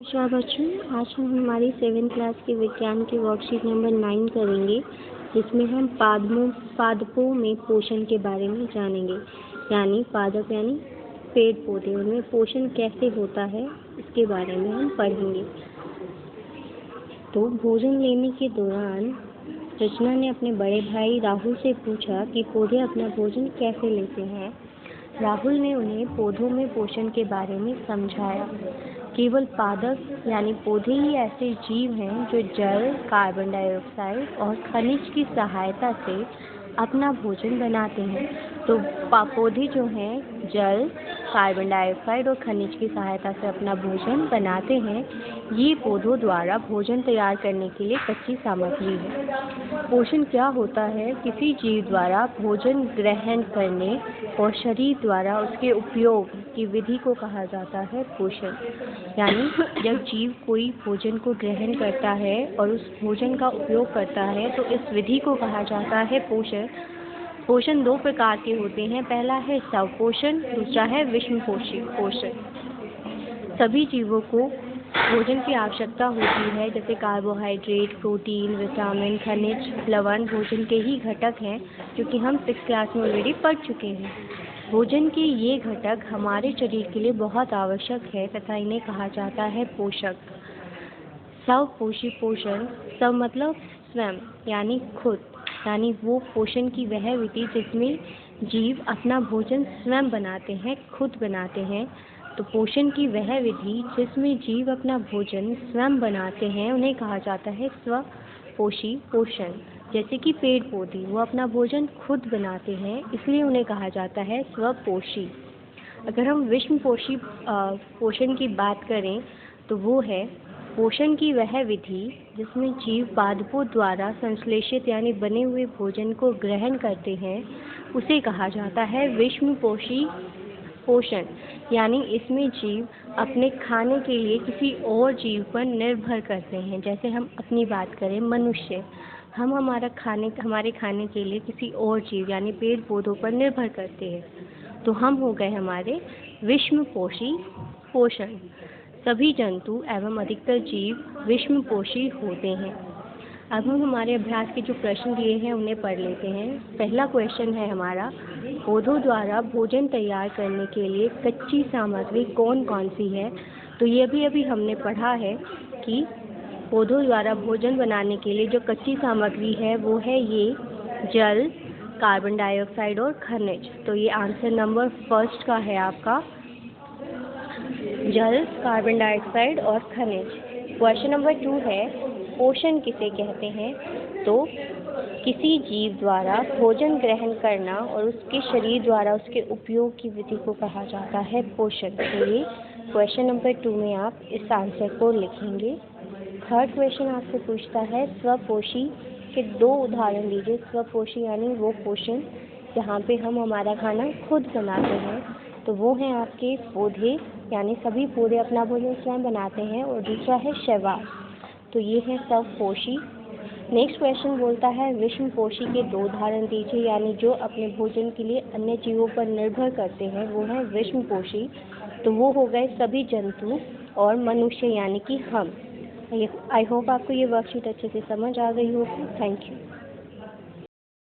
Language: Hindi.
नमस्कार बच्चों, आज हम हमारी 7th क्लास के विज्ञान की वर्कशीट नंबर 9 करेंगे, जिसमें हम पादपों में पोषण के बारे में जानेंगे। यानी पादप यानी पेड़ पौधे, उनमें पोषण कैसे होता है इसके बारे में हम पढ़ेंगे। तो भोजन लेने के दौरान रचना ने अपने बड़े भाई राहुल से पूछा कि पौधे अपना भोजन कैसे लेते हैं। राहुल ने उन्हें पौधों में पोषण के बारे में समझाया। केवल पादप यानी पौधे ही ऐसे जीव हैं जो जल, कार्बन डाइऑक्साइड और खनिज की सहायता से अपना भोजन बनाते हैं। तो पौधे जो हैं जल, कार्बन डाइऑक्साइड और खनिज की सहायता से अपना भोजन बनाते हैं। ये पौधों द्वारा भोजन तैयार करने के लिए कच्ची सामग्री है। पोषण क्या होता है? किसी जीव द्वारा भोजन ग्रहण करने और शरीर द्वारा उसके उपयोग की विधि को कहा जाता है पोषण। यानी जब जीव कोई भोजन को ग्रहण करता है और उस भोजन का उपयोग करता है तो इस विधि को कहा जाता है पोषण। पोषण 2 प्रकार के होते हैं। पहला है स्वपोषण, दूसरा है विषम पोषण। सभी जीवों को भोजन की आवश्यकता होती है, जैसे कार्बोहाइड्रेट, प्रोटीन, विटामिन, खनिज, लवण भोजन के ही घटक हैं, क्योंकि हम 6th क्लास में ऑलरेडी पढ़ चुके हैं। भोजन के ये घटक हमारे शरीर के लिए बहुत आवश्यक है तथा इन्हें कहा जाता है पोषक। स्वपोषी पोषण, स्व मतलब स्वयं यानी खुद, यानी वो पोषण की वह विधि जिसमें जीव अपना भोजन स्वयं बनाते हैं, खुद बनाते हैं। तो पोषण की वह विधि जिसमें जीव अपना भोजन स्वयं बनाते हैं उन्हें कहा जाता है स्वपोषी पोषण। जैसे कि पेड़ पौधे वो अपना भोजन खुद बनाते हैं, इसलिए उन्हें कहा जाता है स्वपोषी। अगर हम विषम पोषण की बात करें तो वो है पोषण की वह विधि जिसमें जीव पादपों द्वारा संश्लेषित यानी बने हुए भोजन को ग्रहण करते हैं, उसे कहा जाता है विषम पोषण। यानी इसमें जीव अपने खाने के लिए किसी और जीव पर निर्भर करते हैं। जैसे हम अपनी बात करें मनुष्य, हम हमारे खाने के लिए किसी और जीव यानी पेड़ पौधों पर निर्भर करते हैं। तो हम हो गए हमारे विषम पोषण। सभी जंतु एवं अधिकतर जीव विषम पोषी होते हैं। अब हम हमारे अभ्यास के जो प्रश्न दिए हैं उन्हें पढ़ लेते हैं। पहला क्वेश्चन है हमारा, पौधों द्वारा भोजन तैयार करने के लिए कच्ची सामग्री कौन कौन सी है? तो ये अभी हमने पढ़ा है कि पौधों द्वारा भोजन बनाने के लिए जो कच्ची सामग्री है वो है ये जल, कार्बन डाइऑक्साइड और खनिज। तो ये आंसर नंबर 1 का है आपका, जल, कार्बन डाइऑक्साइड और खनिज। क्वेश्चन नंबर 2 है, पोषण किसे कहते हैं? तो किसी जीव द्वारा भोजन ग्रहण करना और उसके शरीर द्वारा उसके उपयोग की विधि को कहा जाता है पोषण। तो ये क्वेश्चन नंबर 2 में आप इस आंसर को लिखेंगे। थर्ड क्वेश्चन आपसे पूछता है, स्वपोषी के 2 उदाहरण दीजिए। स्वपोषी यानी वो पोषण जहाँ पे हम हमारा खाना खुद बनाते हैं। तो वो हैं आपके पौधे, यानी सभी पौधे अपना भोजन स्वयं बनाते हैं। और दूसरा है शैवाल, तो ये है स्वपोषी। नेक्स्ट क्वेश्चन बोलता है, विषम पोषी के 2 उदाहरण दीजिए। यानी जो अपने भोजन के लिए अन्य जीवों पर निर्भर करते हैं वो हैं विषम पोषी। तो वो हो गए सभी जंतु और मनुष्य यानी कि हम। आई होप आपको ये वर्कशीट अच्छे से समझ आ गई होगी। Thank you.